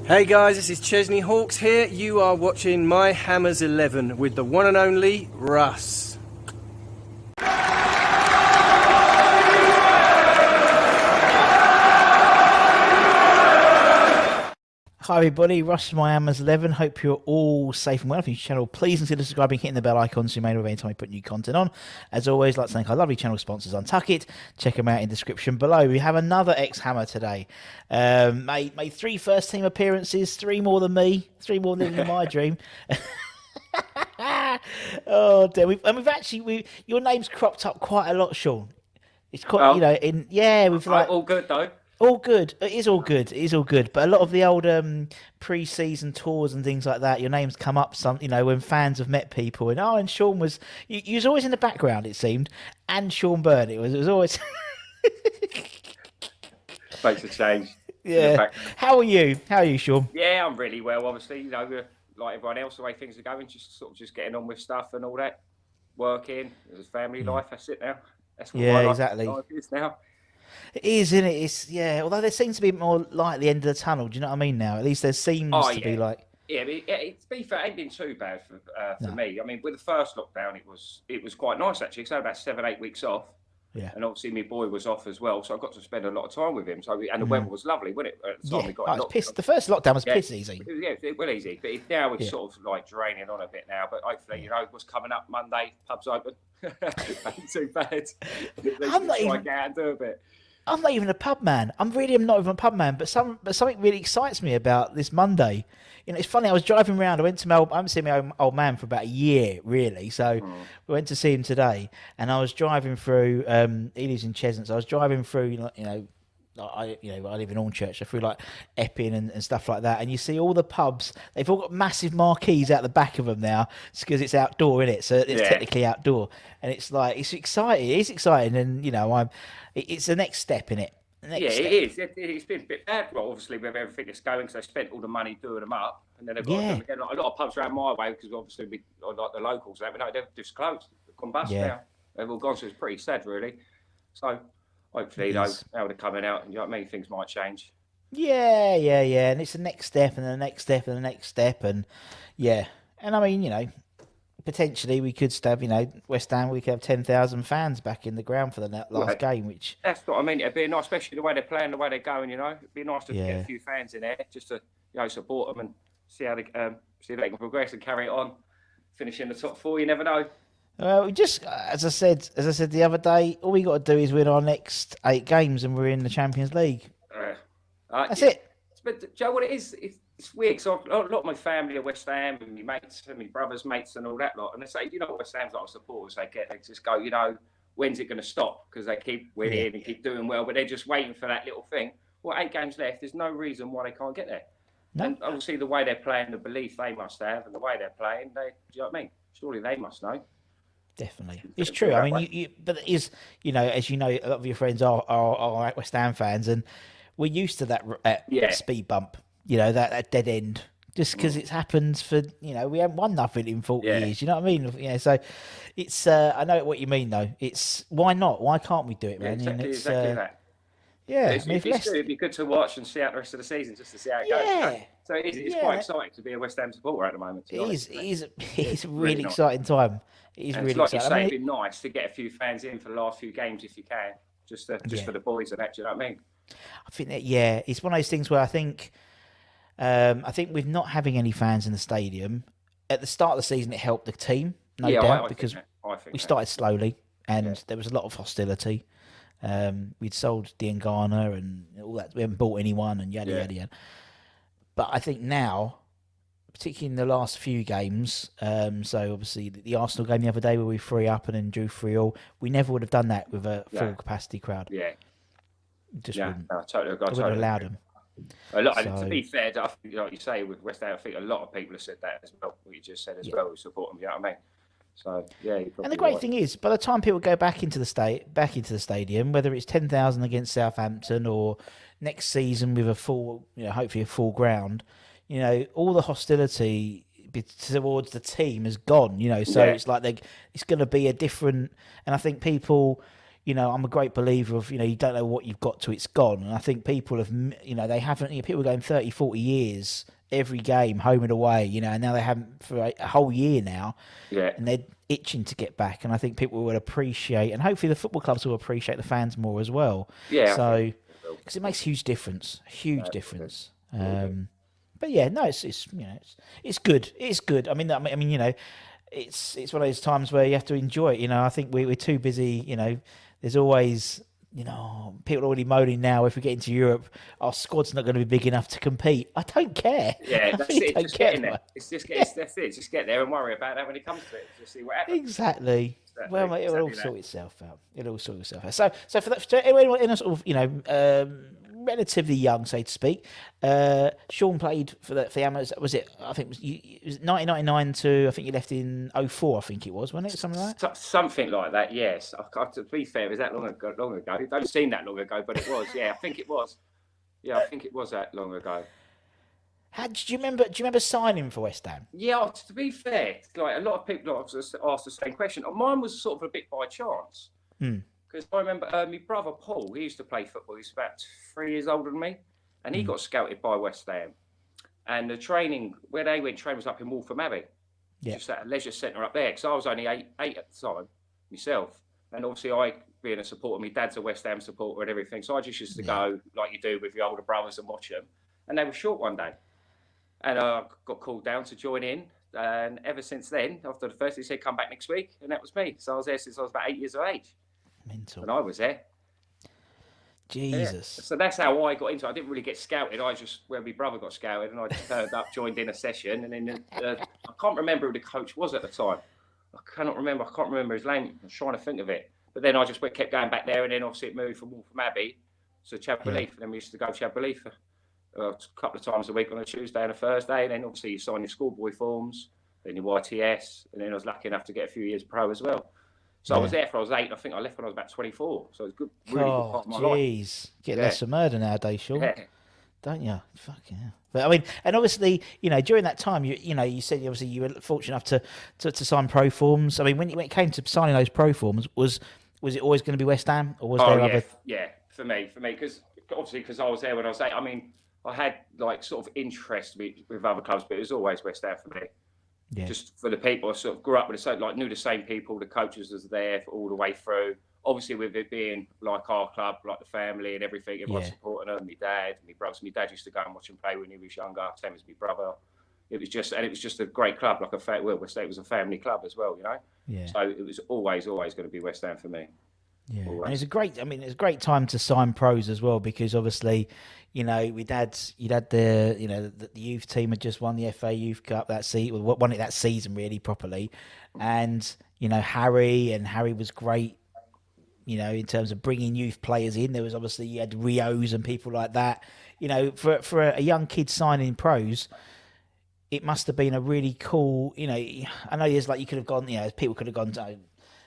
Hey guys, this is Chesney Hawks here. You are watching My Hammers 11 with the one and only Russ. Hi everybody, Russ from My Hammers 11. Hope you're all safe and well. If you're new to the channel, please consider subscribing, hitting the bell icon so you're made aware anytime we put new content on. As always, I'd like to thank our lovely channel sponsors, Untuck It. Check them out in the description below. We have another ex-Hammer today. Made 3 first-team appearances, 3 more than me, 3 more than in my dream. Oh dear, your name's cropped up quite a lot, Sean. It's quite, we've like all good though. all good. It is all good. It is all good. But a lot of the old pre-season tours and things like that, your name's come up when fans have met people and Sean was you was always in the background, it seemed, and Shaun Byrne. It was always Makes a change. Yeah. How are you? How are you, Sean? Yeah, I'm really well. Obviously, like everyone else, the way things are going, just getting on with stuff and all that. Working, there's family life. That's it now. That's what my exactly. life is now. It is, isn't it? Although there seems to be more light at the end of the tunnel. Do you know what I mean? Now, at least there seems to be like. Yeah, to be fair, it ain't been too bad for me. I mean, with the first lockdown, it was quite nice actually. Because I had about 7-8 weeks off. Yeah. And obviously, my boy was off as well, so I got to spend a lot of time with him. So, and the weather was lovely, wasn't it? At the time we got the first lockdown was piss easy. Yeah, it was easy. But now it's sort of like draining on a bit now. But hopefully, what's coming up Monday, pubs open. Ain't too bad. I'm not even. Get out and do a bit. I'm not even a pub man. I'm not even a pub man. But something really excites me about this Monday. It's funny. I was driving around. I haven't seen my old man for about a year, really. So we went to see him today, and I was driving through. He lives in Cheshunt, so I was driving through. I live in Hornchurch, so through like Epping and stuff like that, and you see all the pubs. They've all got massive marquees out the back of them now, because it's outdoor, isn't it? So it's technically outdoor, and it's exciting. It's exciting, and it's the next step in it. It is. It's been a bit bad, well, obviously, with everything that's going, because they spent all the money doing them up, and then they've got them again. Like, a lot of pubs around my way, because obviously like the locals, they've just closed, they've gone bust now. They've all gone, so it's pretty sad, really. So hopefully, now they're coming out, and you know what I mean, things might change. Yeah, and it's the next step, and the next step, and the next step, and and I mean, potentially we could stab, West Ham. We could have 10,000 fans back in the ground for the last game. Which that's what I mean. It'd be nice, especially the way they're playing, the way they're going. It'd be nice to get a few fans in there just to support them and see how they can progress and carry it on, finish in the top 4. You never know. Well, just as I said the other day, all we got to do is win our next 8 games, and we're in the Champions League. That's it. But do you know what it is? It's weird. So a lot of my family are West Ham, and my mates, and my brothers' mates, and all that lot. And they say, West Ham's like supporters. They just go, when's it going to stop? Because they keep winning and keep doing well, but they're just waiting for that little thing. Well, 8 games left. There's no reason why they can't get there. No. And obviously, the way they're playing, the belief they must have, and the way they're playing, do you know what I mean? Surely they must know. Definitely, it's true. I mean, but it is, as you know, a lot of your friends are West Ham fans, and we're used to that speed bump. That dead end, just because it's happened for we haven't won nothing in 40 years. You know what I mean? So it's I know what you mean though. It's why not? Why can't we do it, man? Exactly that. Yeah, it'd be good to watch and see out the rest of the season, just to see how it goes. So it's quite exciting to be a West Ham supporter at the moment. It's a really exciting time. It is really like exciting. You say, it'd be nice to get a few fans in for the last few games if you can, just for the boys and that. Do you know what I mean? I think that it's one of those things where I think with not having any fans in the stadium at the start of the season, it helped the team, no doubt, because we started slowly and there was a lot of hostility. We'd sold Diangana and all that. We haven't bought anyone and yada. But I think now, particularly in the last few games, so obviously the Arsenal game the other day where we 3-up and then drew 3-3, we never would have done that with a full capacity crowd. Yeah. Just wouldn't. No, totally. I wouldn't have allowed them. And to be fair, like you say, with West Ham, I think a lot of people have said that as well. What you just said as well, who support them. You know what I mean? So and the great thing is, by the time people go back into the stadium, whether it's 10,000 against Southampton or next season with a full, hopefully a full ground, all the hostility towards the team is gone. So it's like it's going to be a different. And I think people, I'm a great believer of, you don't know what you've got till it's gone. And I think people have, they haven't, people are going 30, 40 years every game, home and away, and now they haven't for a whole year now. Yeah. And they're itching to get back. And I think people will appreciate, and hopefully the football clubs will appreciate the fans more as well. Yeah. So, because it makes a huge difference. But yeah, no, it's good. It's good. I mean, it's one of those times where you have to enjoy it. I think we're too busy. There's always, people are already moaning now. If we get into Europe, our squad's not going to be big enough to compete. I don't care. Yeah, that's it. Just get in there. It's just that's it. Just get there and worry about that when it comes to it. Just see what happens. Exactly. Well, mate, it'll all sort itself out. So for anyone in a sort of relatively young, so to speak, Shaun played for the Hammers. Was it? I think it was 1999 to I think you left in 2004. I think it was, wasn't it? Something like that. Something like that. Yes. To be fair, it was that long ago. It don't seem that long ago, but it was. Yeah, I think it was. Yeah, I think it was that long ago. Do you remember signing for West Ham? Yeah, to be fair, like a lot of people asked the same question. Mine was sort of a bit by chance. Because I remember my brother Paul, he used to play football. He's about 3 years older than me. And he got scouted by West Ham. And the training, where they went, training was up in Waltham Abbey. Yeah. Just at a leisure centre up there. Because I was only eight at the time, myself. And obviously I, being a supporter, my dad's a West Ham supporter and everything. So I just used to go, like you do with your older brothers, and watch them. And they were short one day. And I got called down to join in. And ever since then, after the first, he said, come back next week. And that was me. So I was there since I was about 8 years of age. Mental. And I was there. Jesus. Yeah. So that's how I got into it. I didn't really get scouted. Where my brother got scouted, and I just turned up, joined in a session. And then I can't remember who the coach was at the time. I can't remember his name. I was trying to think of it. But then I just kept going back there. And then obviously it moved from Waltham Abbey to Chadbelief. And then we used to go to Chadbelief a couple of times a week on a Tuesday and a Thursday. And then obviously you sign your schoolboy forms, then your YTS. And then I was lucky enough to get a few years pro as well. So I was there for I was 8. I think I left when I was about 24. So it's good, really good part of my life. Get less of murder nowadays, Sean. Don't you? Fucking hell. But I mean, and obviously, during that time, you said obviously you were fortunate enough to sign pro forms. I mean, when it came to signing those pro forms, was it always going to be West Ham, or was there other? Yeah, for me, because I was there when I was 8. I mean, I had like sort of interest with other clubs, but it was always West Ham for me. Yeah. Just for the people, I sort of grew up with knew the same people, the coaches was there all the way through. Obviously, with it being like our club, like the family and everything, everyone supporting them. My dad, my brothers. My dad used to go and watch him play when he was younger. Same as my brother. It was just a great club, like West Ham was a family club as well, Yeah. So it was always going to be West Ham for me. Yeah, and it's a great time to sign pros as well, because obviously, you'd had the youth team had just won the FA Youth Cup won it that season really properly, and Harry was great, in terms of bringing youth players in. There was obviously you had Rios and people like that. For a young kid signing pros, it must have been a really cool. I know there's you could have gone. People could have gone to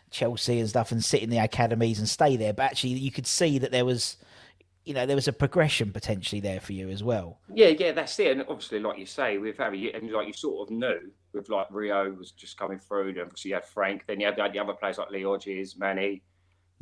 Chelsea and stuff and sit in the academies and stay there, but actually you could see that there was a progression potentially there for you as well. Yeah, that's it. And obviously, like you say, with Harry, and like you sort of knew with like Rio was just coming through, and obviously you had Frank, then you had the other players like Lee Hodges, Manny,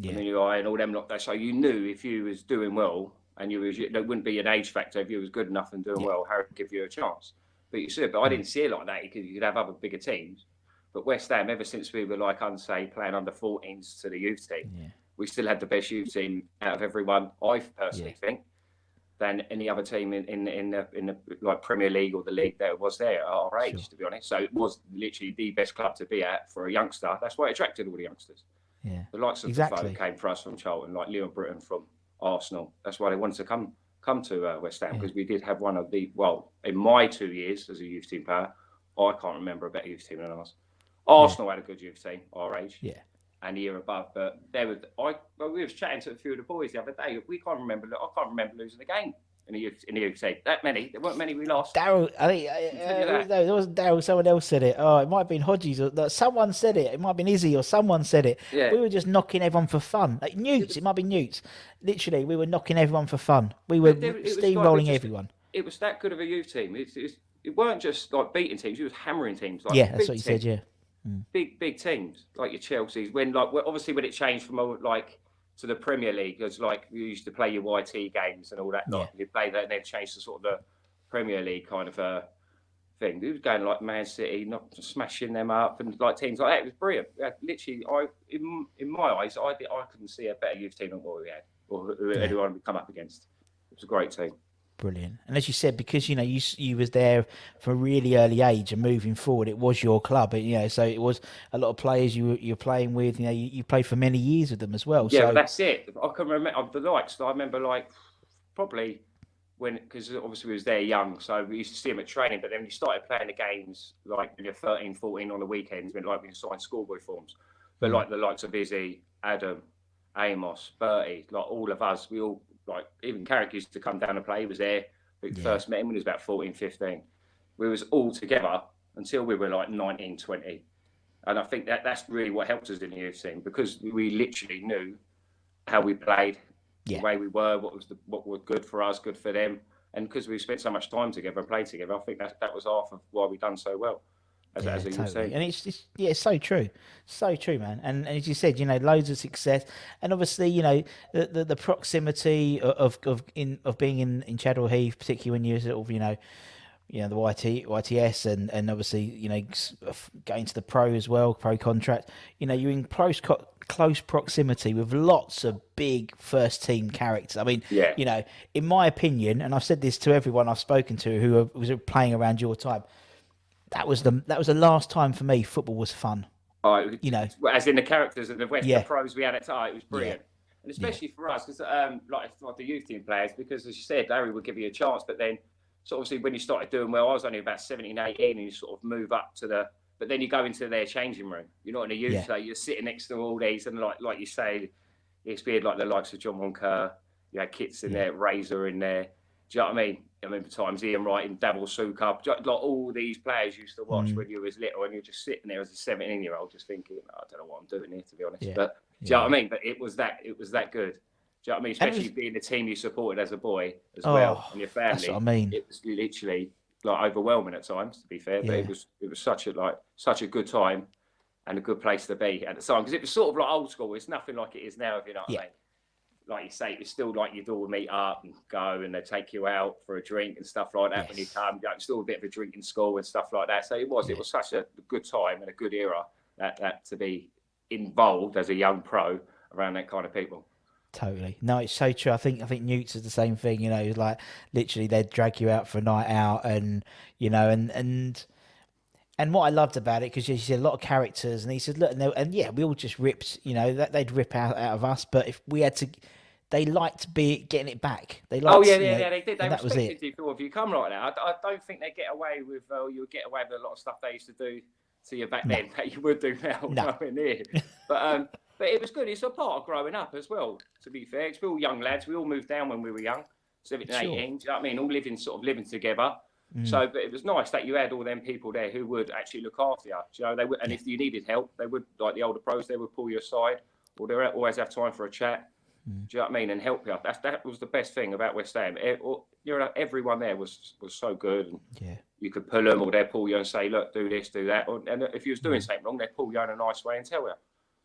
and all them lot there. So you knew if you was doing well, and there wouldn't be an age factor if you was good enough and doing well, Harry would give you a chance. But I didn't see it like that, because you could have other bigger teams. But West Ham, ever since we were playing under 14s to the youth team, we still had the best youth team out of everyone, I personally think, than any other team in the like Premier League or the league that was there at our age, to be honest. So it was literally the best club to be at for a youngster. That's why it attracted all the youngsters. Yeah, the likes of the folk came for us from Charlton, like Leon Britton from Arsenal. That's why they wanted to come to West Ham, because we did have one of in my 2 years as a youth team player, I can't remember a better youth team than ours. Arsenal had a good youth team, our age, and the year above. But we were chatting to a few of the boys the other day. I can't remember losing a game in the youth team. That many, there weren't many we lost. Daryl, I think there wasn't Daryl. Someone else said it. Oh, it might have been Hodges, or someone said it. It might have been Izzy, or someone said it. Yeah. We were just knocking everyone for fun. Like Newts, it might be Newts. Literally, we were knocking everyone for fun. We were steamrolling everyone. It was that good of a youth team. It weren't just like beating teams. It was hammering teams. That's what you said. Yeah. Big teams like your Chelsea's. When obviously when it changed from to the Premier League. Because like you used to play your YT games and all that lot. You play that and then change to sort of the Premier League kind of thing. He was going like Man City, not smashing them up, and like teams like that. It was brilliant. Literally, in my eyes, I couldn't see a better youth team than what we had, or anyone we come up against. It was a great team. Brilliant. And as you said, because you was there from a really early age, and moving forward, it was your club. So it was a lot of players you're playing with. You played for many years with them as well. Yeah, so well, that's it. I can remember the likes. I remember like probably because obviously we was there young, so we used to see them at training. But then when you started playing the games, like when you're 13, 14 on the weekends, when like we signed schoolboy forms. But like the likes of Izzy, Adam, Amos, Bertie, like all of us, we all. Like even Carrick used to come down and play. He was there. We first met him when he was about 14, 15. We was all together until we were like 19, 20. And I think that's really what helped us in the youth team, because we literally knew how we played, the way we were, what was good for us, good for them. And because we spent so much time together and played together, I think that was half of why we done so well. As a youth team. And it's so true, man. And as you said, loads of success, and obviously, the proximity of being in Chadwell Heath, particularly when you're sort of, the YTS, and obviously, going to the pro as well, pro contract. You're in close proximity with lots of big first team characters. I mean, in my opinion, and I've said this to everyone I've spoken to who was playing around your time. That was the last time for me football was fun. As in the characters of the the pros we had at the time, it was brilliant. And especially for us, because like the youth team players, because as you said, Larry would give you a chance, but then so obviously when you started doing well, I was only about 17, 18, and you sort of move up to but then you go into their changing room. You're not in a youth, so you're sitting next to all these, and like you say, it's weird, like the likes of John Wonker, you had Kits in there, Razor in there. Do you know what I mean? I remember times Ian Wright and Davil Sukup, like all these players used to watch when you was little, and you're just sitting there as a 17-year-old just thinking, I don't know what I'm doing here, to be honest. But do you know what I mean? But it was that good. Do you know what I mean? Especially being the team you supported as a boy as well, and your family. That's what I mean. It was literally like overwhelming at times, to be fair. But it was such a good time and a good place to be at the time, because it was sort of like old school. It's nothing like it is now, if you know what I mean. Like you say, it was still like you'd all meet up and go, and they'd take you out for a drink and stuff like that when you come. Still a bit of a drinking school and stuff like that. So it was such a good time and a good era that to be involved as a young pro around that kind of people. Totally. No, it's so true. I think Newts is the same thing, like literally they'd drag you out for a night out, and and what I loved about it, because you said a lot of characters, and he said, look, we all just ripped, they'd rip out of us, but if we had to, they liked getting it back. They liked, they did. They respected you if you come like that. I don't think they get away with, you would get away with a lot of stuff they used to do to you back then that you would do now, nowhere near. But it was good. It's a part of growing up as well, to be fair. We're all young lads. We all moved down when we were young, 17, 18, do you know what I mean? All living together. So, but it was nice that you had all them people there who would actually look after you. They would, and if you needed help, they would, like the older pros, they would pull you aside, or they would always have time for a chat. Do you know what I mean? And help you. That was the best thing about West Ham. Everyone there was so good, and you could pull them, or they'd pull you and say, "Look, do this, do that." And if you was doing something wrong, they'd pull you in a nice way and tell you.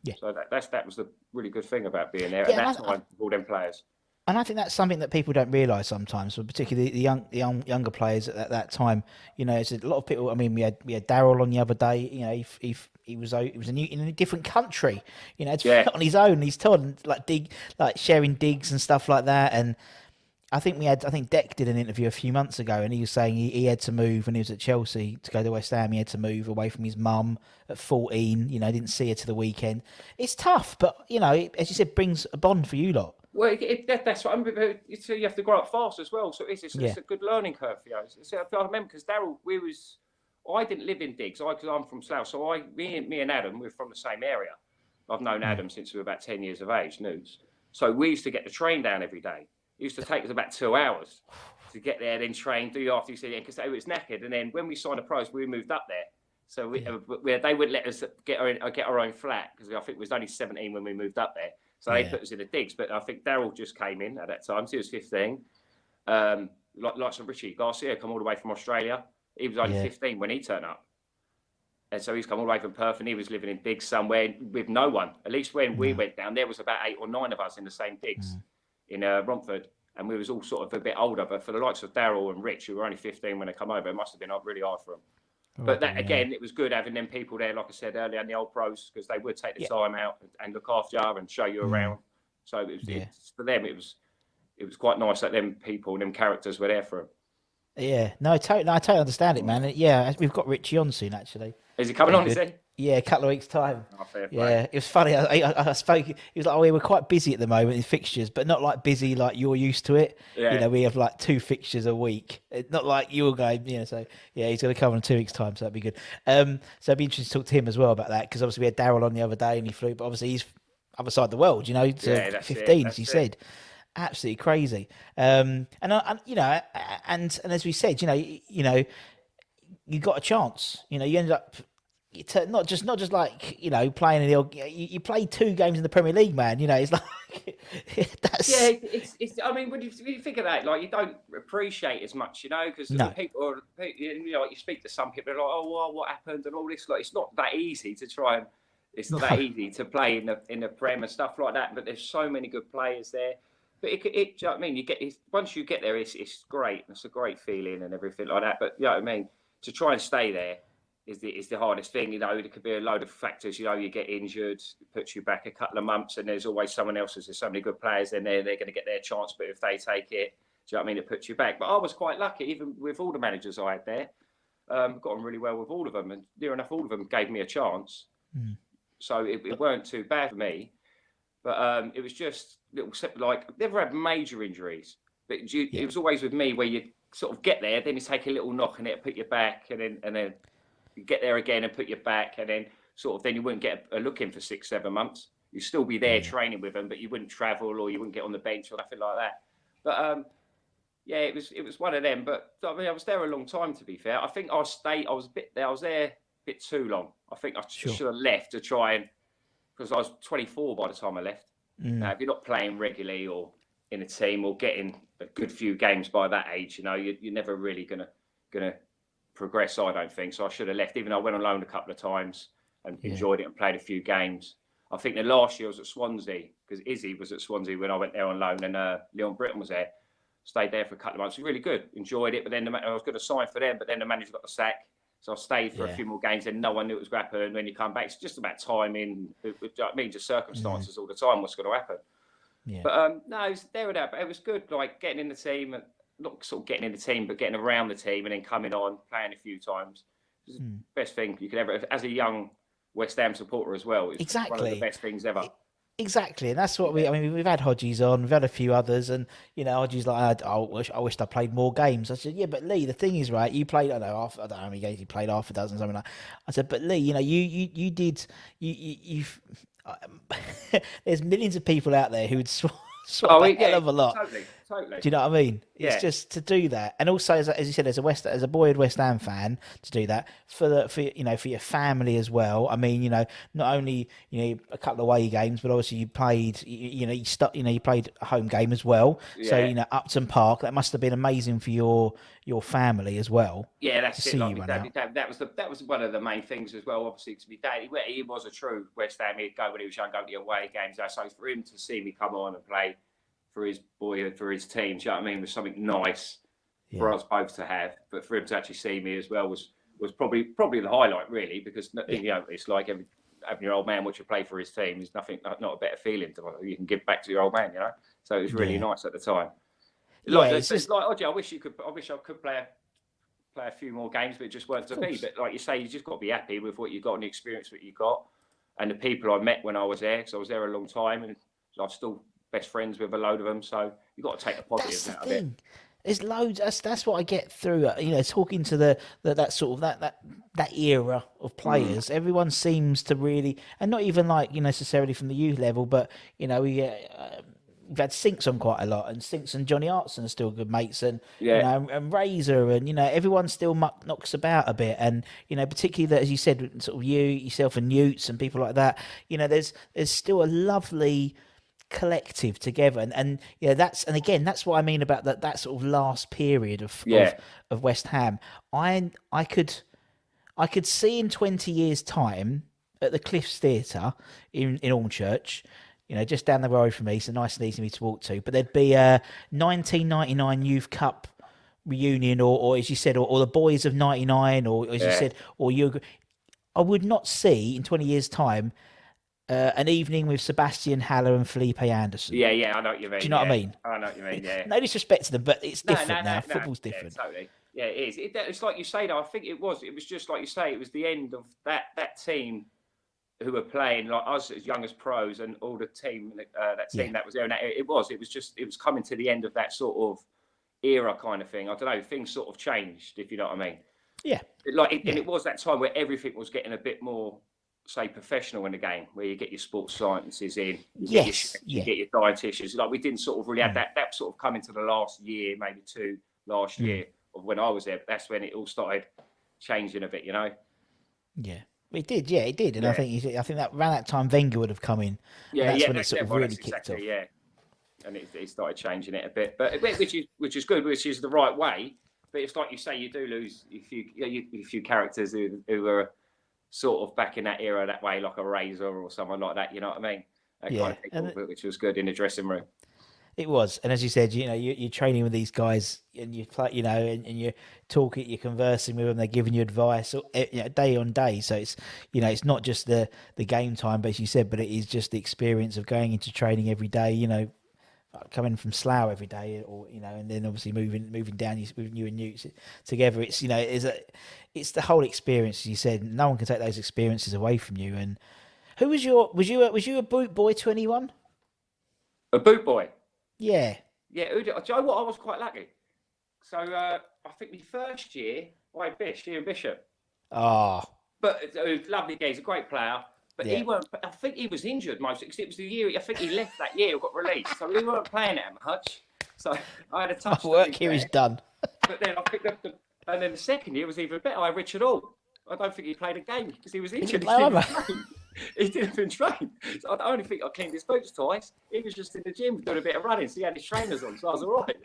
Yeah. So that was the really good thing about being there at that time with all them players. And I think that's something that people don't realise sometimes, particularly the younger players at that time. It's a lot of people. I mean, we had Daryl on the other day. He was in a different country. It's on his own. He's told like sharing digs and stuff like that. And I think Deck did an interview a few months ago, and he was saying he had to move when he was at Chelsea to go to West Ham. He had to move away from his mum at 14. Didn't see her to the weekend. It's tough, but as you said, brings a bond for you lot. Well, that's what I mean. You have to grow up fast as well, so it's a good learning curve for you. I remember because Daryl, I didn't live in Diggs, because I'm from Slough, so me and Adam, we're from the same area. I've known Adam since we were about 10 years of age, Nudes. So we used to get the train down every day. It used to take us about 2 hours to get there, then train, do after you see it, because it was knackered. And then when we signed the pros, we moved up there. So they wouldn't let us get our own flat, because I think it was only 17 when we moved up there. So they put us in the Digs. But I think Daryl just came in at that time. So he was 15. Like some Richie Garcia come all the way from Australia. He was only 15 when he turned up. And so he's come all the way from Perth, and he was living in digs somewhere with no one. At least when we went down, there was about 8 or 9 of us in the same digs in Romford, and we was all sort of a bit older. But for the likes of Daryl and Rich, who were only 15 when they come over, it must have been really hard for them. But that again, it was good having them people there, like I said earlier, and the old pros, because they would take the time out and look after you and show you around. So it was, for them, it was quite nice that them people and them characters were there for them. Yeah, no, I totally understand it, man. Yeah, we've got Richie on soon, actually. Is he coming on? Is he? Yeah, a couple of weeks' time. Oh, fair play. Yeah, it was funny. I spoke. He was like, "Oh, we're quite busy at the moment in fixtures, but not like busy like you're used to it. Yeah. You know, we have like 2 fixtures a week. Not like you're going. You know, so yeah, he's going to come in 2 weeks' time, so that'd be good. So it'd be interesting to talk to him as well about that, because obviously we had Daryl on the other day and he flew, but obviously he's other side of the world. You know, to 15, as you said. Absolutely crazy. And you know, and as we said, you know, you got a chance. You know, you ended up not just like, you know, playing in the. You played 2 games in the Premier League, man. You know, it's like that's. Yeah, it's. I mean, when you think of that, like, you don't appreciate as much, you know, because people, you know, like, you speak to some people, they're like, oh, well, what happened and all this. Like, it's not that easy to try and. It's not that easy to play in the Prem and stuff like that. But there's so many good players there. But you know what I mean? You get once you get there, it's great. It's a great feeling and everything like that. But you know what I mean? To try and stay there is the hardest thing. You know, there could be a load of factors. You know, you get injured, it puts you back a couple of months, and there's always someone else. There's so many good players in there, they're going to get their chance. But if they take it, do you know what I mean? It puts you back. But I was quite lucky, even with all the managers I had there. Got on really well with all of them, and near enough all of them gave me a chance. So it weren't too bad for me. But it was just little, like, never had major injuries. But it was always with me where you sort of get there, then you take a little knock and it'll put you back, and then you get there again and put you back, and then sort of then you wouldn't get a look in for 6-7 months. You'd still be there training with them, but you wouldn't travel or you wouldn't get on the bench or nothing like that. But yeah, it was one of them. But I mean, I was there a long time, to be fair. I think I was there a bit too long. I think I should have left to try and. Because I was 24 by the time I left. Now, if you're not playing regularly or in a team or getting a good few games by that age, you know, you're never really gonna progress, I don't think. So I should have left, even though I went on loan a couple of times and enjoyed it and played a few games. I think the last year I was at Swansea, because Izzy was at Swansea when I went there on loan, and Leon Britton was there. Stayed there for a couple of months. It was really good. Enjoyed it, but then I was going to sign for them, but then the manager got the sack. So I stayed for a few more games, and no one knew it was going to happen. When you come back, it's just about timing. You know what I mean, just circumstances all the time. What's going to happen? Yeah. But no, it was there and that. But it was good, like getting in the team, and not sort of getting in the team, but getting around the team, and then coming on, playing a few times. It was the best thing you could ever, as a young West Ham supporter as well. It's one of the best things ever. Exactly, and that's what we've had Hodges on, we've had a few others, and you know, Hodges like, I wished I played more games. I said, yeah, but Lee, the thing is, right, you played, I don't know how many games you played, half a dozen, something like that. I said, but Lee, you know, you've there's millions of people out there who would swap a hell of a lot. Totally. Do you know what I mean? It's just to do that, and also as you said, as a boyhood West Ham fan, to do that for your family as well. I mean, you know, not only a couple of away games, but obviously you played, you played a home game as well. Yeah. So Upton Park, that must have been amazing for your family as well. Yeah, that's it. Like that was one of the main things as well. Obviously, because my dad, he was a true West Ham. He'd go when he was young, go to the away games. So for him to see me come on and play for his boyhood, for his team, do you know what I mean, was something nice for us both to have. But for him to actually see me as well was probably the highlight, really, because it's like having your old man watch you play for his team. There's not a better feeling you can give back to your old man, you know. So it was really nice at the time. I wish I could play a few more games, but it just weren't to be. But like you say, you just got to be happy with what you got and the experience that you got, and the people I met when I was there. Because I was there a long time, and I've still best friends with a load of them, so you've got to take the positives out of it. There's loads. That's what I get through. Talking to that sort of that era of players. Everyone seems to really, and not even like necessarily from the youth level, but we've had Sinks on quite a lot, and Sinks and Johnny Artson are still good mates, and and Razor, and everyone still knocks about a bit, and particularly that, as you said, sort of yourself and Newts and people like that. There's still a lovely collective together, and that's what I mean about that sort of last period of West Ham. I I could see in 20 years' time at the Cliffs Theatre in Hornchurch, just down the road from me, so nice and easy for me to walk to. But there'd be a 1999 Youth Cup reunion, or as you said, or the Boys of '99, or as you said, or you. I would not see in 20 years' time an evening with Sebastian Haller and Felipe Anderson. Yeah, I know what you mean. Do you know what I mean? I know what you mean. Yeah. No disrespect to them, but it's different now. Football's different. Yeah, totally. Yeah, it is. It's like you say, though. I think it was just like you say. It was the end of that team who were playing like us as young as pros, and all the team that team that was there. And it was coming to the end of that sort of era kind of thing. I don't know. Things sort of changed, if you know what I mean. Yeah. And it was that time where everything was getting a bit more, say, professional in the game, where you get your sports sciences in, you get your dietitians. Like we didn't sort of really have that sort of come into the last year, maybe two last year of when I was there. That's when it all started changing a bit, Yeah. It did, it did, and I think that around that time Wenger would have come in. Yeah, and that's when it sort of really kicked off. Yeah, and it started changing it a bit, but which is good, which is the right way. But it's like you say, you do lose a few characters who were sort of back in that era that way, like a Razor or someone like that. You know what I mean? That kind of people, which was good in the dressing room. It was, and as you said, you're training with these guys, and you play, and you're talking, you're conversing with them, they're giving you advice, day on day. So it's, it's not just the game time, but as you said, but it is just the experience of going into training every day. Coming from Slough every day, or and then obviously moving down with you and Newts together. It's it's the whole experience. As you said, no one can take those experiences away from you. And who was you a boot boy to anyone? A boot boy. Yeah. Yeah, do you know what? I was quite lucky. So I think the first year, Ian Bishop. Oh. But it was lovely guy. He's a great player. But he weren't. I think he was injured most because it was the year. I think he left that year or got released. So we weren't playing that much. So I had a touch. My work here is done. But then I picked up and then the second year was even better. I had Richard Hall. I don't think he played a game because he was injured. He didn't even train. So I only think I cleaned his boots twice. He was just in the gym doing a bit of running, so he had his trainers on, so I was all right.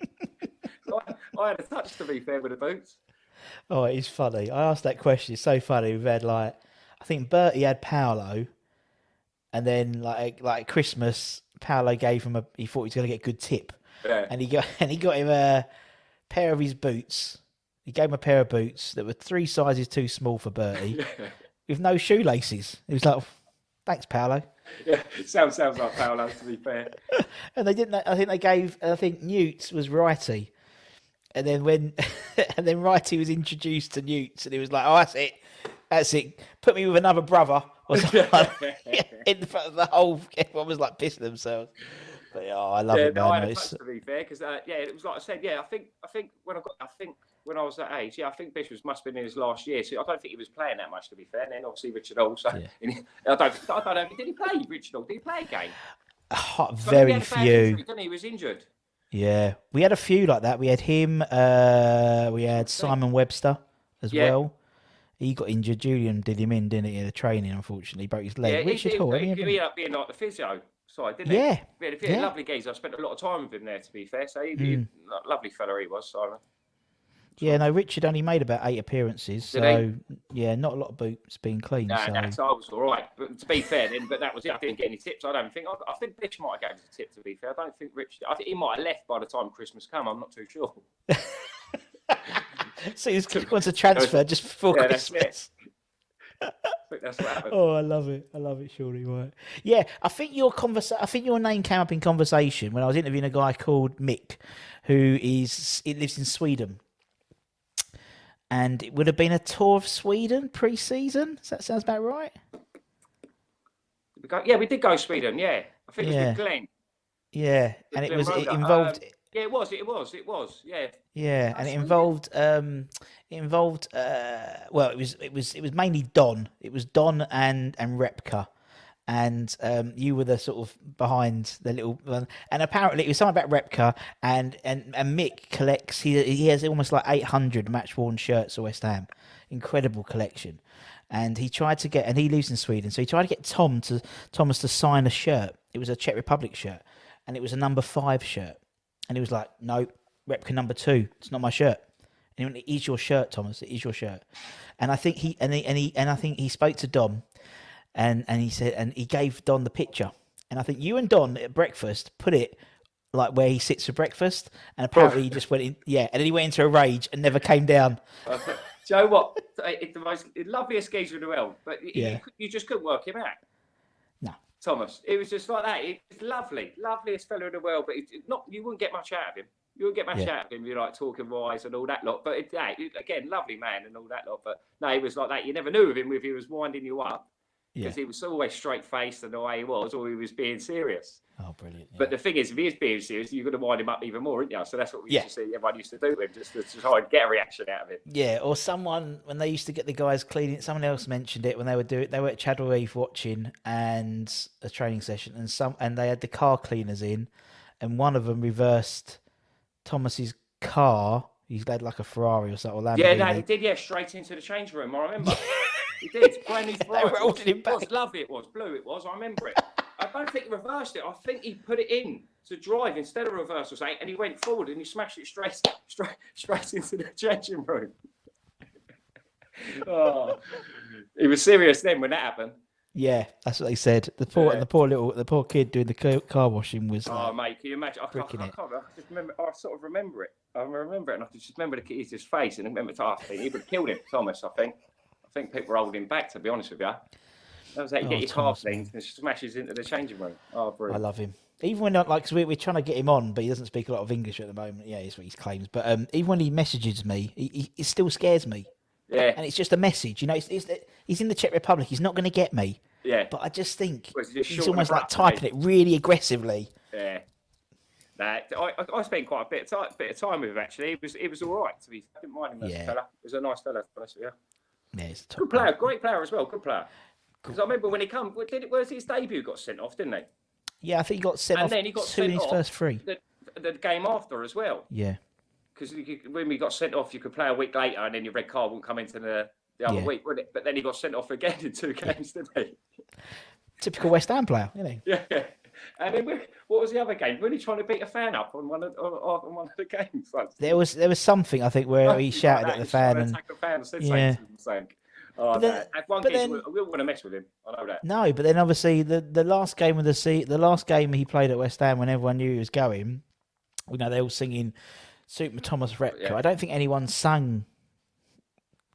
So I had a touch, to be fair, with the boots. Oh, it's funny. I asked that question. It's so funny. We've had I think Bertie had Paolo, and then like Christmas, Paolo gave him he thought he was going to get a good tip, and he got him a pair of his boots. He gave him a pair of boots that were 3 sizes too small for Bertie, with no shoelaces. He was like, "Thanks, Paolo." Yeah, sounds like Paolo, to be fair. And they didn't. I think Newts was righty, and then and then righty was introduced to Newts, and he was like, "Oh, that's it. Put me with another brother." Or something. In front of the whole, everyone was like pissing themselves. But I love it, man. I had a touch, to be fair, because it was like I said. Yeah, I think when I was that age, I think Bishop must have been in his last year. So I don't think he was playing that much, to be fair. And then obviously Richard Hall. So I don't know. Did he play Richard Hall? Did he play a game? Very few. He was injured. Yeah, we had a few like that. We had him. We had Simon Webster as well. He got injured. Julian did him in, didn't he? In the training, unfortunately, he broke his leg. Yeah, Richard Hall. He ended up being like the physio side, didn't he? Yeah. He had a lovely geezer. I spent a lot of time with him there, to be fair. So he lovely fella he was, Simon. Yeah, no, Richard only made about 8 appearances. So, yeah, not a lot of boots being cleaned. So I was all right. But to be fair, but that was it. I didn't get any tips. I don't think. I think Rich might have gave us a tip, to be fair. I don't think Rich. I think he might have left by the time Christmas came. I'm not too sure. So he wants a transfer just before Christmas. I think that's what happened. Oh, I love it, Shawnee. Right? Yeah, I think your name came up in conversation when I was interviewing a guy called Mick, who lives in Sweden, and it would have been a tour of Sweden pre-season. Does that sound about right? We did go to Sweden. Yeah, I think it was with Glenn. Yeah, and it involved. Yeah, it was. Yeah. Yeah, and it involved. Well, it was mainly Don. It was Don and Repka, and you were the sort of behind the little. And apparently, it was something about Repka and Mick collects. He has almost like 800 match worn shirts of West Ham. Incredible collection. And he tried to get, and he lives in Sweden, so he tried to get Thomas to sign a shirt. It was a Czech Republic shirt, and it was a number 5 shirt. And he was like, "No, Repka number 2. It's not my shirt." And he went, "It is your shirt, Thomas. It is your shirt." And I think he spoke to Dom, and he said, and he gave Don the picture. And I think you and Don at breakfast put it like where he sits for breakfast, and apparently he just went in, and then he went into a rage and never came down. Do you know what? It's the most loveliest geezer in the world, but you just couldn't work him out. No, Thomas, it was just like that. It's loveliest fellow in the world, but you wouldn't get much out of him. You wouldn't get much out of him. You're like talking wise and all that lot. But again, lovely man and all that lot. But no, he was like that. You never knew of him if he was winding you up. Because he was always straight-faced and the way he was, or he was being serious. Oh, brilliant. Yeah. But the thing is, if he is being serious, you're going to wind him up even more, aren't you? So that's what we used to see everyone used to do with him, just to try and get a reaction out of it. Yeah, or someone, when they used to get the guys cleaning, someone else mentioned it when they were at Chadwell Heath watching and a training session, and they had the car cleaners in, and one of them reversed Thomas's car. He's had like a Ferrari or something. Or Lamborghini. Yeah, no, he did, straight into the change room, I remember. He did, brand new Ferrari. They rolled him back. It was lovely, it was, blue it was, I remember it. I don't think he reversed it. I think he put it in to drive instead of reverse or something, and he went forward and he smashed it straight into the changing room. He was serious then when that happened. Yeah, that's what they said. The poor kid doing the car washing was. Oh, mate, can you imagine? I just remember. I sort of remember it. I remember it, and I just remember the kid's face, and I remember he would have killed him, Thomas. I think people were holding him back, to be honest with you. That was how you get your car cleaned and smashes into the changing room. Oh, brilliant. I love him. Even when cause we're trying to get him on, but he doesn't speak a lot of English at the moment. Yeah, is what he claims. But even when he messages me, it still scares me. Yeah. And it's just a message. You know, he's in the Czech Republic. He's not going to get me. Yeah. But I just think he's almost like typing it really aggressively. Yeah. Nah, I spent quite a bit of time with him, actually. It was all right. I didn't mind him as a fella. He was a nice fella, to be honest with you. Yeah, he's a top good player, great player as well. Good player. Because I remember when he came, where's his debut got sent off, didn't he? Yeah, I think he got sent off. And then he got sent off first three. The game after as well. Yeah. Because when we got sent off, you could play a week later, and then your red card wouldn't come into the other week, would it? But then he got sent off again in 2 games, didn't he? Typical West Ham player, isn't he? Yeah. And then what was the other game? Really trying to beat a fan up on one of the games. There was something, I think, where he shouted at the fan and attack the fan and said something. We wouldn't want to mess with him. I know that. No, but then obviously the last game of the last game he played at West Ham, when everyone knew he was going, they all singing "Super Tomas Repka." Yeah. I don't think anyone sung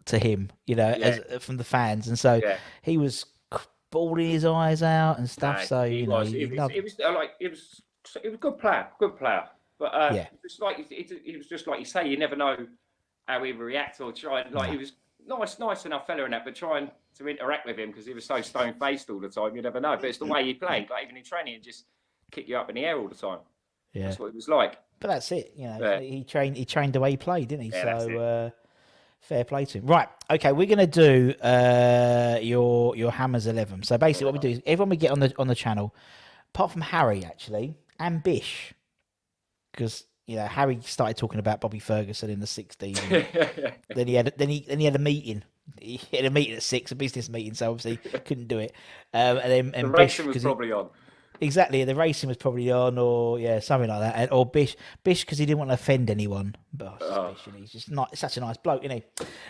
to him, from the fans, and so he was bawling his eyes out and stuff. He was a good player, but it was just like you say, you never know how he would react or try. He was nice enough fella in that, but trying to interact with him because he was so stone faced all the time, you never know. But it's the way he played, like even in training, and just kick you up in the air all the time. Yeah, that's what it was like. But that's it, He trained the way he played, didn't he? Yeah, so fair play to him. Right, okay, we're gonna do your Hammers 11. So basically, what we do is everyone we get on the channel, apart from Harry actually and Bish, because Harry started talking about Bobby Ferguson in the 60s. then he had a meeting. He had a meeting at 6, a business meeting, so obviously couldn't do it. And the racing was probably on. Exactly, the racing was probably on, or something like that, or Bish because he didn't want to offend anyone. But Bish, he's just not such a nice bloke, isn't he?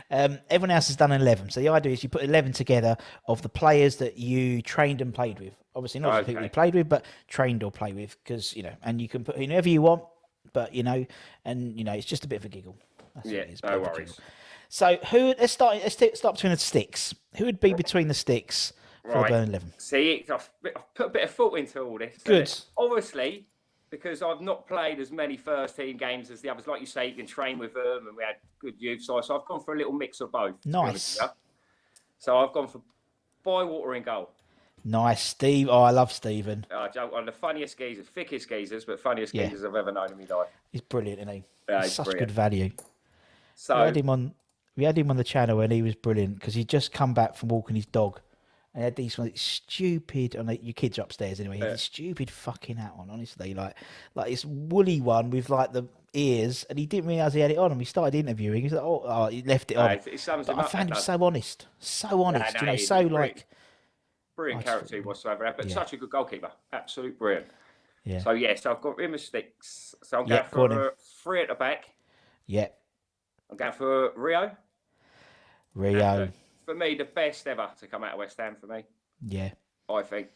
Everyone else has done 11. So the idea is you put 11 together of the players that you trained and played with. Obviously not the people you played with, but trained or played with, because and you can put whoever you want, but it's just a bit of a giggle. That's what it is, no worries. So let's start between the sticks. Who would be between the sticks? For Byrne 11. See, I've put a bit of thought into all this. Good. Obviously, because I've not played as many first team games as the others. Like you say, you can train with them, and we had good youth side. So I've gone for a little mix of both. Nice. So I've gone for Bywater in goal. Nice, Steve. Oh, I love Stephen. One of the funniest geezers, thickest geezers, but funniest geezers I've ever known in my life. He's brilliant, isn't he? Yeah, he's such brilliant. Good value. So we had him on the channel, and he was brilliant because he'd just come back from walking his dog. And he had these stupid, your kids are upstairs anyway. He had this stupid fucking hat on, honestly, like this woolly one with like the ears, and he didn't realise he had it on. And we started interviewing. He's like, he left it on. I found him so honest, so brilliant character whatsoever, but such a good goalkeeper, absolute brilliant. Yeah. So I've got him as sticks. So I'm going for 3 at the back. Yeah. I'm going for Rio. Rio. For me, the best ever to come out of West Ham for me. Yeah. I think.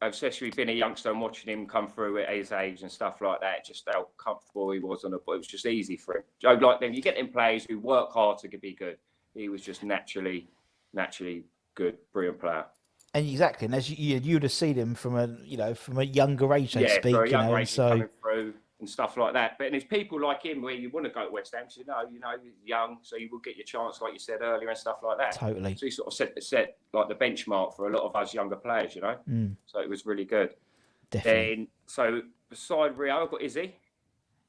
Especially being a youngster and watching him come through at his age and stuff like that, just how comfortable he was on the ball. It was just easy for him. Joe, like them, you get them players who work hard to be good. He was just naturally good, brilliant player. And exactly, and as you'd have seen him from a younger age, so to speak, for a younger age, so coming through and stuff like that. But there's people like him where you want to go to West Ham, so he's young, so you will get your chance, like you said earlier, and stuff like that. Totally. So he sort of set like the benchmark for a lot of us younger players, So it was really good. Definitely. Then, so beside Rio, I've got Izzy.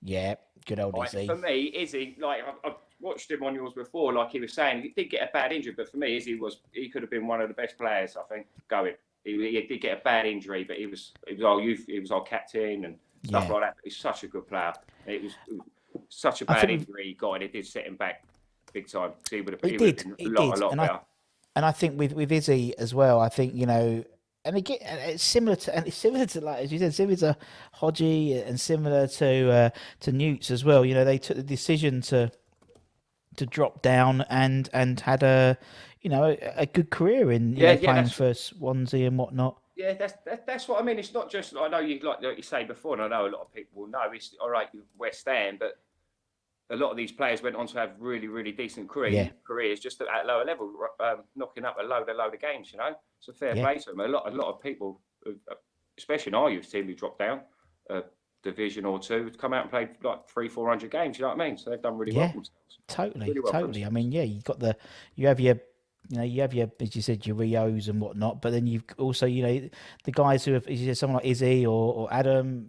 Yeah, good old Izzy. For me, Izzy, like I've watched him on yours before, like he was saying, he did get a bad injury, but for me, Izzy he could have been one of the best players, I think, going. He did get a bad injury, but he was our youth, he was our captain and stuff like that. But he's such a good player. It was such a bad injury he got, and it did set him back big time. Because he would have been a lot better. And I think with Izzy as well, I think and again, it's similar to like as you said, similar to Hodgie and similar to Newts as well. They took the decision to drop down and had a good career in playing for Swansea and whatnot. Yeah, that's what I mean. It's not just, I know you like you say before, and I know a lot of people will know it's all right, West Ham, but a lot of these players went on to have really, really decent careers just at that lower level, knocking up a load of games. So fair play to them. A lot of people, especially in our youth team, who dropped down a division or two, come out and played like 300-400 games. You know what I mean? So they've done really well for themselves. Totally. I mean, you have your as you said, your Rios and whatnot, but then you've also the guys who have, as you said, someone like Izzy or Adam,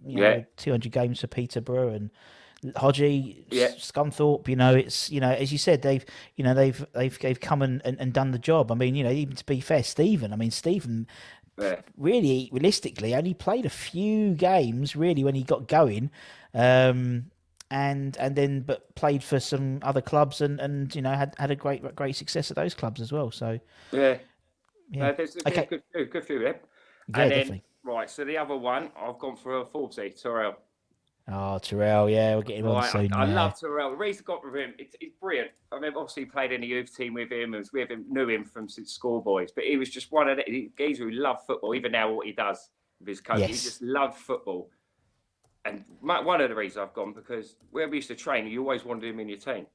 200 games for Peterborough and Hodgie, Scunthorpe. It's as you said, they've come and done the job. I mean, even to be fair, Stephen really realistically only played a few games really when he got going, and then but played for some other clubs and had a great success at those clubs as well. So there's a good few there. Yeah, definitely. Right, so the other one I've gone for a 40, Terrell. Oh, Terrell, we're getting on soon. I love Terrell. The reason I got with him, it's brilliant. I mean, obviously played in the youth team with him, knew him from since schoolboys, but he was just one of the guys who loved football, even now what he does with his coach. He just loved football. And one of the reasons I've gone, because where we used to train, you always wanted him in your team.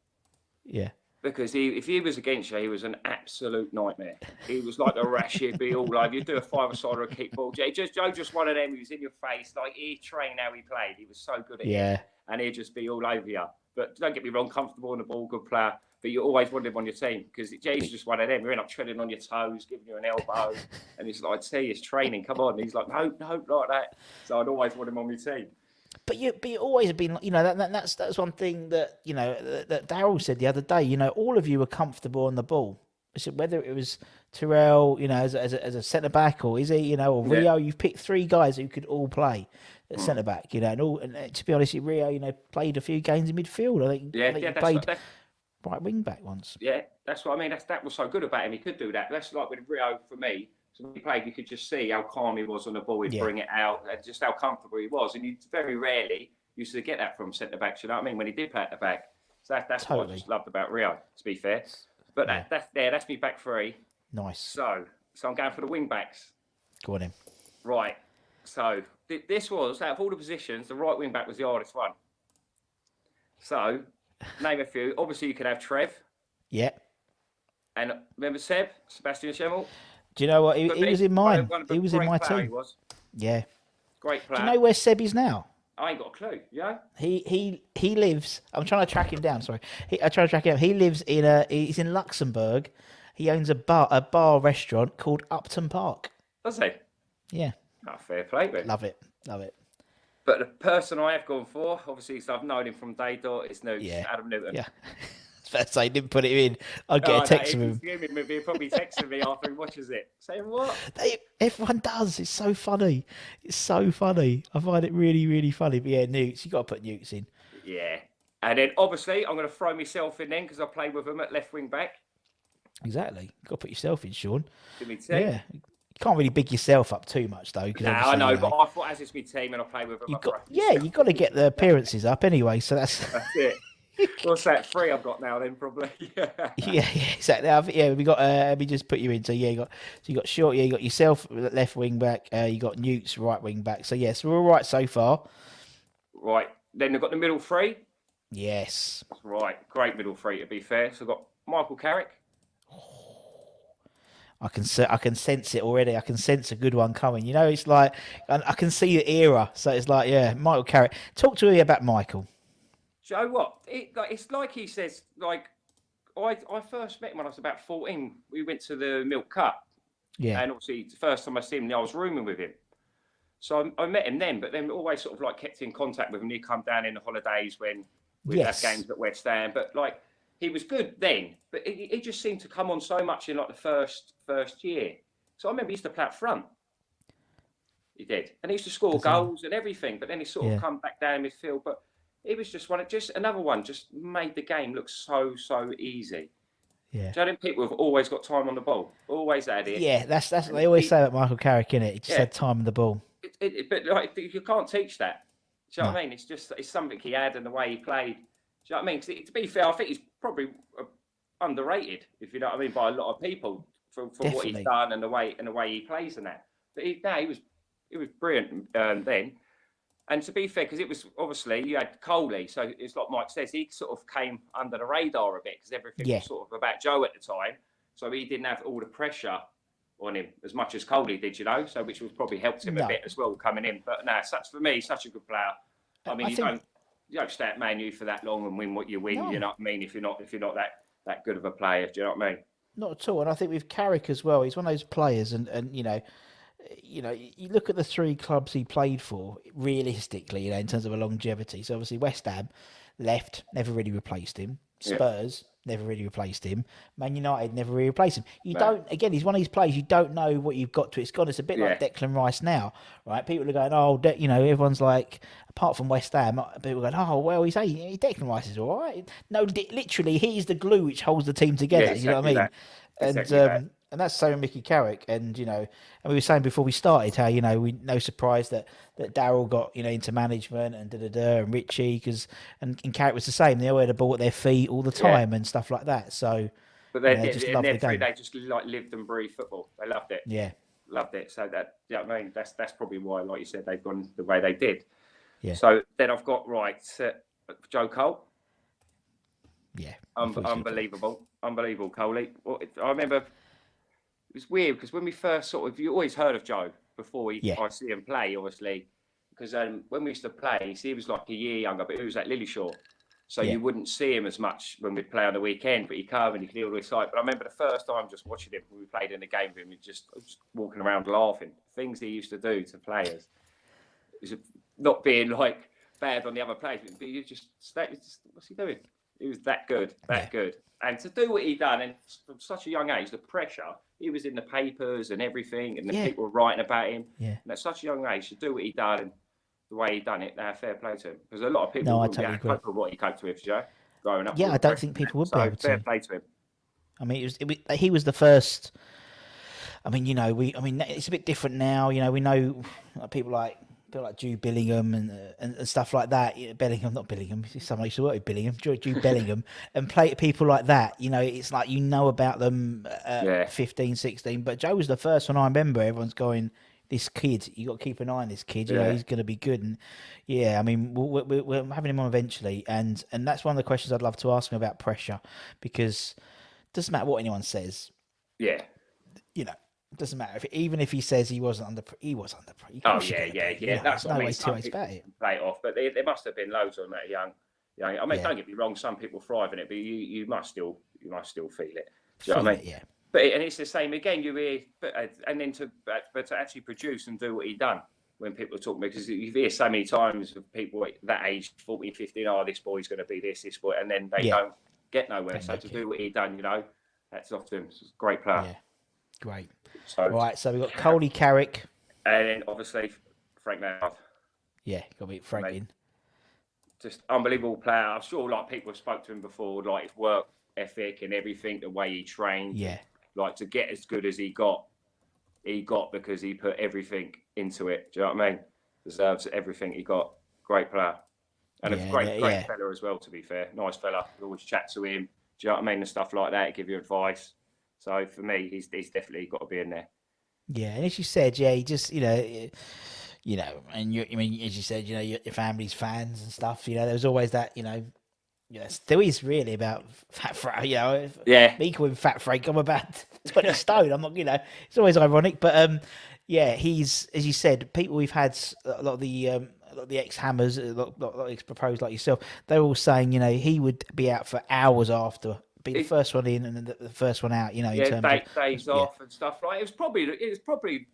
Yeah. Because if he was against you, he was an absolute nightmare. He was like a rash. He'd be all over. You'd do a 5-a-side or a kickball. Joe just one of them who was in your face. Like, he'd train how he played. He was so good at it. And he'd just be all over you. But don't get me wrong, comfortable on the ball, good player. But you always wanted him on your team because Jay's just one of them. You're in up treading on your toes, giving you an elbow. And he's like, see, it's training. Come on. And he's like, no, like that. So I'd always want him on my team. But you always have been, that's one thing that that Darryl said the other day. All of you were comfortable on the ball. I said whether it was Terrell, as a centre back, or Izzy, or Rio. You've picked three guys who could all play at centre back, and to be honest, Rio, played a few games in midfield. I think he played right wing back once. Yeah, that's what I mean. That was so good about him. He could do that. That's like with Rio for me. So when he played, you could just see how calm he was on the ball. He'd bring it out, and just how comfortable he was. And you very rarely used to get that from centre backs. You know what I mean? When he did play at the back, so that's what I just loved about Rio. To be fair, but that's me back three. Nice. So I'm going for the wing backs. Go on in. Right. So this was out of all the positions, the right wing back was the hardest one. So name a few. Obviously, you could have Trev. Yeah. And remember Sebastian Schemmel? Do you know what? He was in mine. He was in my team. He was. Yeah. Great player. Do you know where Seb is now? I ain't got a clue. Yeah. He lives. I'm trying to track him down. Sorry. I try to track him down. He lives he's in Luxembourg. He owns a bar restaurant called Upton Park. Does he? Yeah. Oh, fair play, mate. Love it. But the person I have gone for, obviously, so I've known him from day dot, is Adam Newton. Yeah. That's say he didn't put it in. I'll get a text from him. He'll probably texting me after he watches it. Saying what? Everyone does. It's so funny. I find it really, really funny. But yeah, Newts. You got to put Newts in. Yeah. And then obviously I'm going to throw myself in then because I played with him at left wing back. Exactly. You've got to put yourself in, Sean. Give me team. Yeah. You can't really big yourself up too much though. No, I know, but I thought as it's my team and I play with him. You've got to get the appearances up anyway. So that's it. What's that? 3 I've got now then, probably. Yeah, exactly. We got. Let me just put you in. So you got Short. Yeah, you got yourself left wing back. You got Newt's right wing back. So yes, we're all right so far. Right. Then I've got the middle 3. Yes. That's right. Great middle 3, to be fair. So I've got Michael Carrick. I can sense it already. I can sense a good one coming. You know, it's like I can see the era. So it's like, yeah, Michael Carrick. Talk to me about Michael. Joe, what? It's like he says, like, I first met him when I was about 14. We went to the Milk Cup. Yeah. And obviously, the first time I see him, I was rooming with him. So I met him then, but then always sort of like kept in contact with him. He'd come down in the holidays when we'd have games at West Ham. But like, he was good then, but he just seemed to come on so much in like the first year. So I remember he used to play up front. He did. And he used to score goals and everything, but then he sort of come back down midfield. But he was just another one, just made the game look so easy. Yeah. Do you know people have always got time on the ball? Always had it. Yeah, that's what they always say about Michael Carrick, innit? He just had time on the ball. But like, you can't teach that. Do you know what I mean? It's something he had and the way he played. Do you know what I mean? To be fair, I think he's probably underrated, if you know what I mean, by a lot of people for what he's done and the way he plays and that. But he was brilliant then. And to be fair, because it was obviously you had Coley, so it's like Mike says, he sort of came under the radar a bit because everything was sort of about Joe at the time. So he didn't have all the pressure on him as much as Coley did, you know. So which was probably helped him a bit as well coming in. But no, for me, such a good player. I mean, you don't stay at Man U for that long and win what you win. No. You know what I mean? If you're not that good of a player, do you know what I mean? Not at all. And I think with Carrick as well, he's one of those players, and you know, you look at the 3 clubs he played for, realistically, you know, in terms of a longevity. So obviously West Ham left, never really replaced him. Spurs never really replaced him. Man United never really replaced him. Again, he's one of these players, you don't know what you've got to. It's gone. It's a bit like Declan Rice now, right? People are going, everyone's like, apart from West Ham, people are going, oh, well, Declan Rice is all right. No, literally, he's the glue which holds the team together. You know what I mean? Exactly and that's so Mickey Carrick. And, and we were saying before we started how, we no surprise that Darryl got, into management and and Richie, and Carrick was the same. They all had a ball at their feet all the time and stuff like that. So, but they just like lived and breathed football. They loved it. Yeah. Loved it. So I mean, that's probably why, like you said, they've gone the way they did. Yeah. So then I've got Joe Cole. Yeah. Unbelievable, Coley. Well, I remember it was weird because when we first you always heard of Joe before I see him play, obviously, because when we used to play, he was like a year younger, but he was at Lillishore, so you wouldn't see him as much when we'd play on the weekend. But he'd come and he'd clear all his sight. But I remember the first time just watching him when we played in the game with him, he just walking around laughing. Things he used to do to players, it was not being like bad on the other players, but you just what's he doing? He was that good. And to do what he done, and from such a young age, the pressure, he was in the papers and everything, and the people were writing about him. Yeah. And at such a young age, to do what he done and the way he done it, fair play to him. Because a lot of people wouldn't be able to cope with what he coped with, Joe, growing up. Yeah, I don't think people would be able to. Fair play to him. I mean, he was the first. I mean, it's a bit different now. We know people like Jude Bellingham and stuff like that. Not Bellingham. Someone used to work with Bellingham. Jude Bellingham and play people like that. It's like about them at 15, 16. But Joe was the first one I remember. Everyone's going, this kid, you got to keep an eye on this kid. He's going to be good. And I mean, we're having him on eventually. And that's one of the questions I'd love to ask him about pressure, because it doesn't matter what anyone says. Yeah. It doesn't matter even if he says he wasn't under. He was under. Yeah. That's no way two ways about it. Play it off, but there must have been loads on that young. I mean, don't get me wrong. Some people thrive in it, but you must still feel it. Do you know what I mean? Yeah. But it's the same again. You hear, and then to actually produce and do what he done. When people are talking, because you hear so many times of people that age, 14, 15, this boy's going to be this boy, and then they don't get nowhere. So to do what he done, that's off to him. It's a great player. Yeah. Great. So we've got Coley, Carrick. And then obviously Frank Lampard. Yeah, got to beat Frank in. Just unbelievable player. I'm sure people have spoke to him before, like his work ethic and everything, the way he trained. Yeah. Like to get as good as he got because he put everything into it. Do you know what I mean? Deserves everything he got. Great player. And a Yeah, great fella as well, to be fair. Nice fella. We always chat to him. Do you know what I mean? And stuff like that, give you advice. So for me, he's definitely got to be in there. Yeah, and as you said, yeah, he just, and I mean, as you said, your family's fans and stuff. There was always that, still is really about Fat Frank. Yeah. Me calling Fat Frank, I'm about 20 stone. I'm not, it's always ironic, but yeah, he's, as you said, people we've had a lot of the ex-Hammers, a lot of ex-proposed like yourself. They're all saying, he would be out for hours after. Be the first one in and then the first one out. In terms of days off and stuff like. It was probably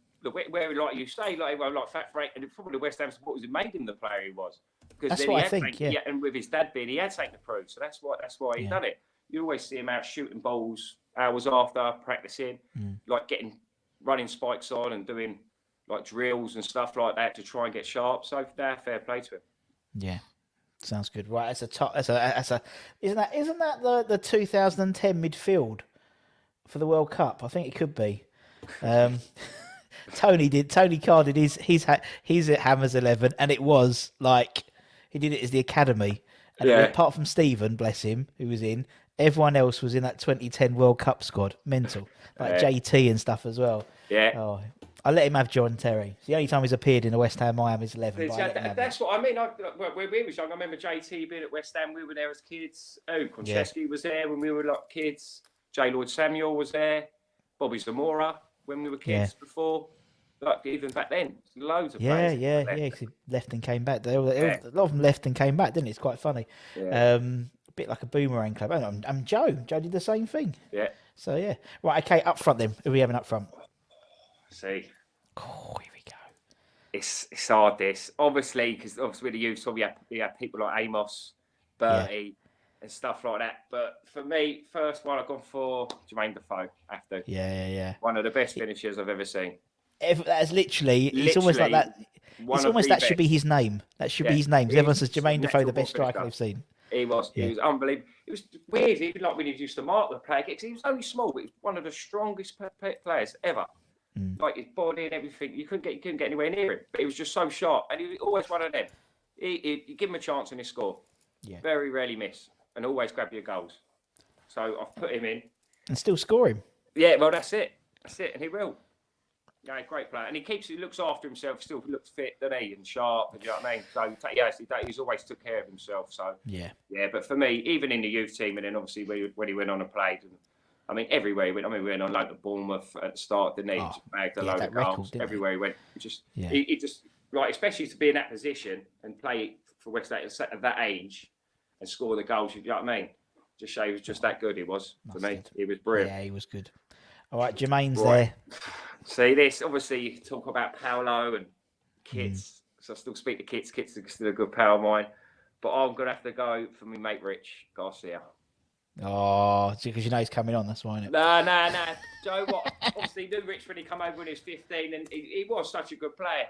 where, like you say, like Fat Frank, and it's probably the West Ham supporters who made him the player he was. Because that's what I think. Yeah, and with his dad being, he had something to prove, so that's why he done it. You always see him out shooting balls hours after practicing, like running spikes on and doing like drills and stuff like that to try and get sharp. So fair play to him. Yeah. Sounds good, right? Isn't that the 2010 midfield for the World Cup? I think it could be. Tony Carr did his at Hammers 11, and it was like he did it as the academy, and apart from Stephen, bless him, who was in, everyone else was in that 2010 World Cup squad. Mental, like JT and stuff as well. Yeah. Oh, I let him have John Terry. It's the only time he's appeared in a West Ham Miami's 11. That's what I mean. When we was young, I remember JT being at West Ham. We were there as kids. Konchesky was there when we were like kids. J. Lloyd Samuel was there. Bobby Zamora when we were kids before. Like even back then, loads of players. Yeah. He left and came back. A lot of them left and came back, didn't it? It's quite funny. Yeah. A bit like a boomerang club. And Joe did the same thing. Yeah. So yeah. Right. Okay. Up front then. Who are we having up front? See. Oh, here we go. It's hard, this. Obviously, because with the youth, so we have people like Amos, Bertie, and stuff like that. But for me, first one I've gone for Jermaine Defoe. I have to. Yeah. One of the best finishers I've ever seen. That is literally, it's almost like that. It's almost that should be his name. That should be his name. Everyone says Jermaine Defoe, the best striker they've seen. He was unbelievable. It was weird, even like when he used to mark the player, because he was only small, but he was one of the strongest players ever. Like his body and everything, you couldn't get anywhere near him. But he was just so sharp, and he was always one of them. You give him a chance and he score. Yeah. Very rarely miss, and always grab your goals. So I've put him in, and still score him. Yeah, well that's it, and he will. Yeah, great player, and he looks after himself. Still looks fit, doesn't he, and sharp. You know what I mean? So he's always took care of himself. So yeah. But for me, even in the youth team, and then obviously when he went on and played. I mean, everywhere he went. I mean, we went on loan to Bournemouth at the start, didn't he? Just bagged a load of goals. Everywhere he went, he just like, especially to be in that position and play for West Ham at that age and score the goals. You know what I mean? Just show he was just that good. He was for me. He was brilliant. Yeah, he was good. All right, Jermaine's there. See this? Obviously, you talk about Paolo and Kits. So I still speak to Kits. Kits is still a good pal of mine. But I'm gonna have to go for my mate Rich Garcia. Oh, because he's coming on, that's why, isn't it? No. Joe, what? Obviously, knew Rich when he came over when he was 15, and he was such a good player.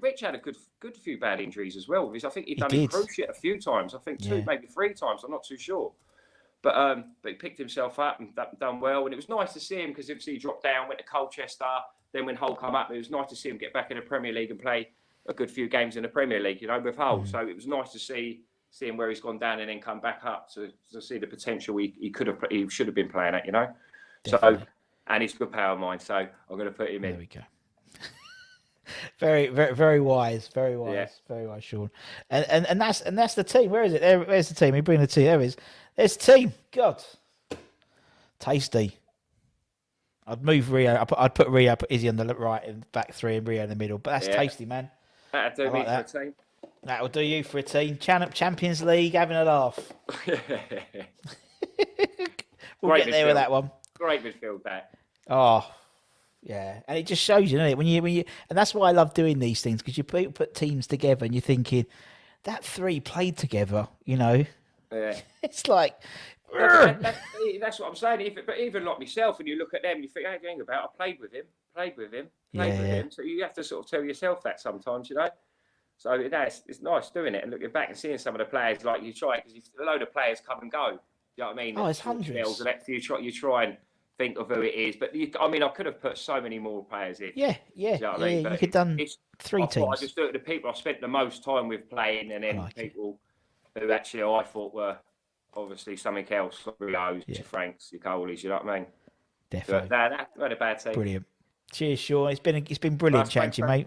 Rich had a good few bad injuries as well. I think he'd done his cruciate a few times. I think two, maybe three times. I'm not too sure. But he picked himself up and done well. And it was nice to see him because obviously he dropped down, went to Colchester. Then when Hull come up, it was nice to see him get back in the Premier League and play a good few games in the Premier League, with Hull. So it was nice to see him where he's gone down and then come back up to see the potential he should have been playing at, Definitely. So, and he's a good power of mine, so I'm going to put him in. There we go. Very, very, very wise, very wise, Sean. And that's the team. Where is it? Where's the team? We bring the team. There it is. There's the team. God, tasty. I'd move Rio. I'd put Rio, put Izzy on the right and back three, and Rio in the middle. But that's tasty, man. That'd do me for a team. That'll do you for a team. Champions League, having a laugh. We'll get there with that one. Great midfield, that. Oh, yeah, and it just shows you, doesn't it? When you, and that's why I love doing these things, because you put teams together and you're thinking that three played together. Yeah. It's like. That's what I'm saying. But even like myself, when you look at them, you think, "Hey, think about I played with him." So you have to sort of tell yourself that sometimes, So it's nice doing it and looking back and seeing some of the players like you try, because a load of players come and go. You know what I mean? Oh, it's hundreds. You try and think of who it is, but I could have put so many more players in. Yeah. You know what I mean? You could done. Three I thought teams. I'd just do it to the people I spent the most time with playing, and then people who actually I thought were obviously something else, like Rios, your Franks, your Coleys, you know what I mean? Definitely. But not a bad team. Brilliant. Cheers, Sean. It's been brilliant chatting to you, mate.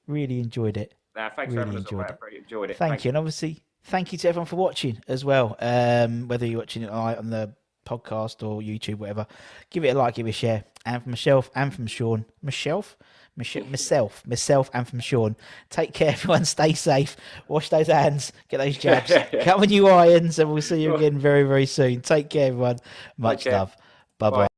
Really enjoyed it. Thanks for having us on, mate. I really enjoyed it. Thank you. And obviously, thank you to everyone for watching as well. Whether you're watching it on the podcast or YouTube, whatever, give it a like, give it a share. And from myself and from Sean, myself and from Sean, take care, everyone. Stay safe. Wash those hands. Get those jabs. Come on, you irons, and we'll see you again very, very soon. Take care, everyone. Much love. Bye-bye.